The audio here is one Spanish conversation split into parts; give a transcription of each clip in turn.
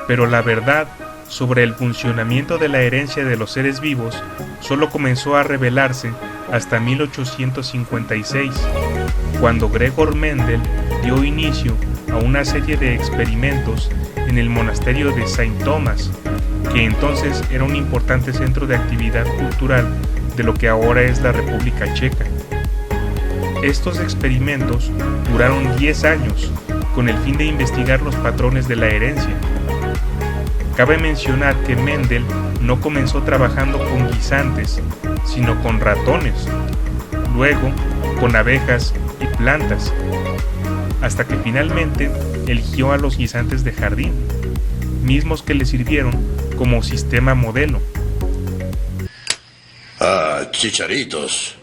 Pero la verdad sobre el funcionamiento de la herencia de los seres vivos solo comenzó a revelarse hasta 1856, cuando Gregor Mendel dio inicio a una serie de experimentos en el monasterio de Saint Thomas, que entonces era un importante centro de actividad cultural de lo que ahora es la República Checa. Estos experimentos duraron 10 años con el fin de investigar los patrones de la herencia. Cabe mencionar que Mendel no comenzó trabajando con guisantes, sino con ratones, luego con abejas y plantas, hasta que finalmente eligió a los guisantes de jardín, mismos que le sirvieron como sistema modelo. Ah, chicharitos.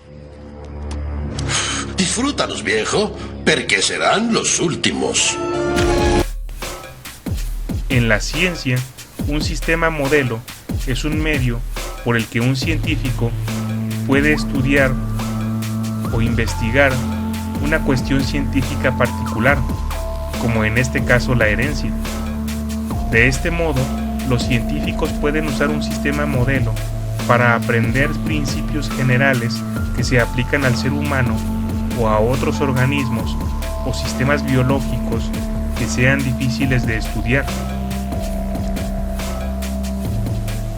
Disfrútalos, viejo, porque serán los últimos. En la ciencia, un sistema modelo es un medio por el que un científico puede estudiar o investigar una cuestión científica particular, como en este caso la herencia. De este modo, los científicos pueden usar un sistema modelo para aprender principios generales que se aplican al ser humano o a otros organismos o sistemas biológicos que sean difíciles de estudiar.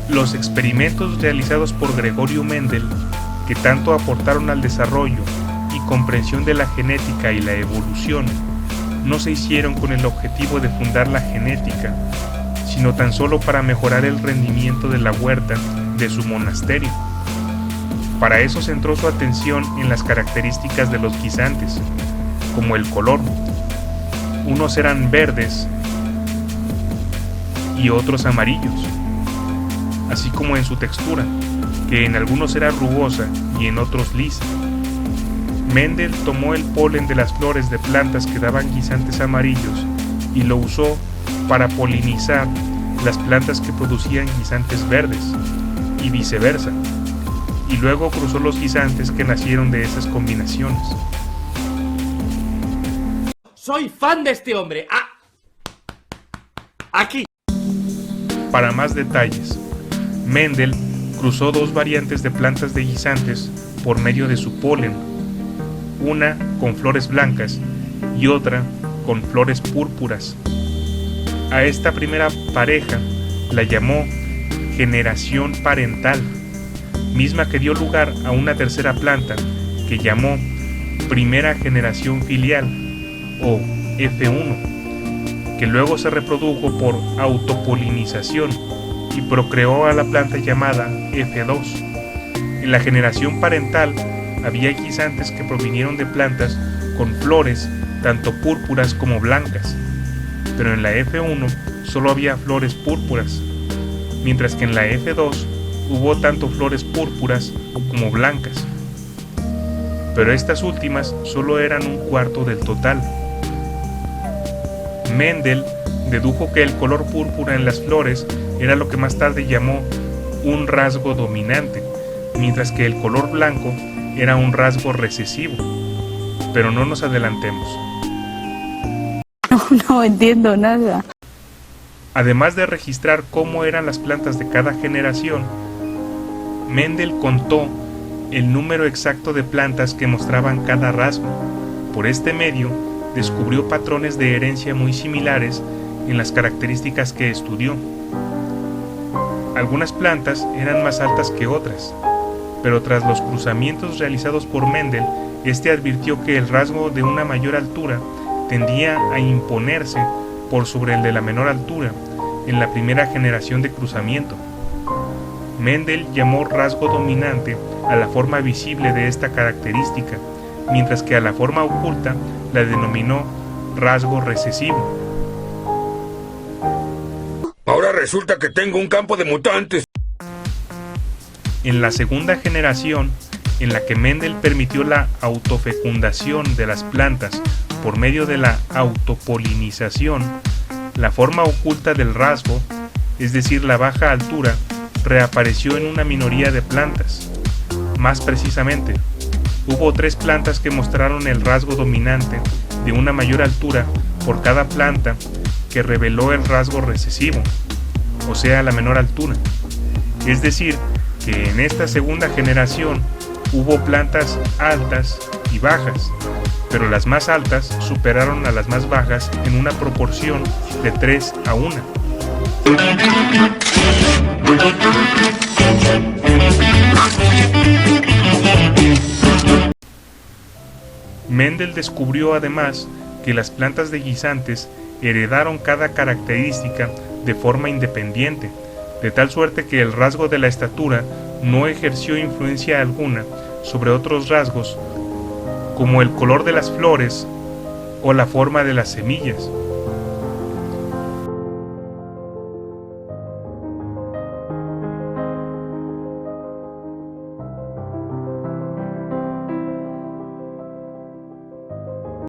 Los experimentos realizados por Gregorio Mendel, que tanto aportaron al desarrollo y comprensión de la genética y la evolución, no se hicieron con el objetivo de fundar la genética, sino tan solo para mejorar el rendimiento de la huerta de su monasterio. Para eso centró su atención en las características de los guisantes, como el color. Unos eran verdes y otros amarillos, así como en su textura, que en algunos era rugosa y en otros lisa. Mendel tomó el polen de las flores de plantas que daban guisantes amarillos y lo usó para polinizar las plantas que producían guisantes verdes, y viceversa, y luego cruzó los guisantes que nacieron de esas combinaciones. Soy fan de este hombre. Aquí. Para más detalles, Mendel cruzó dos variantes de plantas de guisantes por medio de su polen, una con flores blancas y otra con flores púrpuras. A esta primera pareja la llamó generación parental, misma que dio lugar a una tercera planta que llamó primera generación filial o F1, que luego se reprodujo por autopolinización y procreó a la planta llamada F2. En la generación parental había guisantes que provinieron de plantas con flores tanto púrpuras como blancas, pero en la F1 solo había flores púrpuras, mientras que en la F2 hubo tanto flores púrpuras como blancas, pero estas últimas solo eran un cuarto del total. Mendel dedujo que el color púrpura en las flores era lo que más tarde llamó un rasgo dominante, mientras que el color blanco era un rasgo recesivo. Pero no nos adelantemos. No entiendo nada. Además de registrar cómo eran las plantas de cada generación, Mendel contó el número exacto de plantas que mostraban cada rasgo. Por este medio, descubrió patrones de herencia muy similares en las características que estudió. Algunas plantas eran más altas que otras, pero tras los cruzamientos realizados por Mendel, este advirtió que el rasgo de una mayor altura tendía a imponerse por sobre el de la menor altura en la primera generación de cruzamiento. Mendel llamó rasgo dominante a la forma visible de esta característica, mientras que a la forma oculta la denominó rasgo recesivo. Ahora resulta que tengo un campo de mutantes. En la segunda generación, en la que Mendel permitió la autofecundación de las plantas por medio de la autopolinización, la forma oculta del rasgo, es decir, la baja altura, reapareció en una minoría de plantas. Más precisamente, hubo 3 plantas que mostraron el rasgo dominante de una mayor altura por cada planta que reveló el rasgo recesivo, o sea, la menor altura. Es decir, que en esta segunda generación hubo plantas altas y bajas, pero las más altas superaron a las más bajas en una proporción de 3 a 1. Mendel descubrió además que las plantas de guisantes heredaron cada característica de forma independiente, de tal suerte que el rasgo de la estatura no ejerció influencia alguna sobre otros rasgos, como el color de las flores o la forma de las semillas.